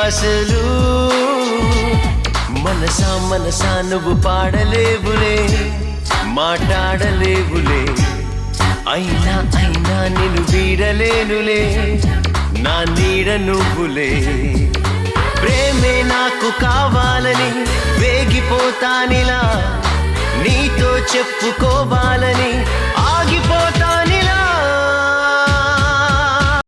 ఆశలు మనసా మనసా నువ్వు పాడలేవులే మాట్లాడలేవులే అయినా అయినా నిన్ను వీడలేనులే నా నీడ నువ్వులే ప్రేమే నాకు కావాలని వేగిపోతానిలా నీతో చెప్పుకోవాలని ఆగిపోతానిలా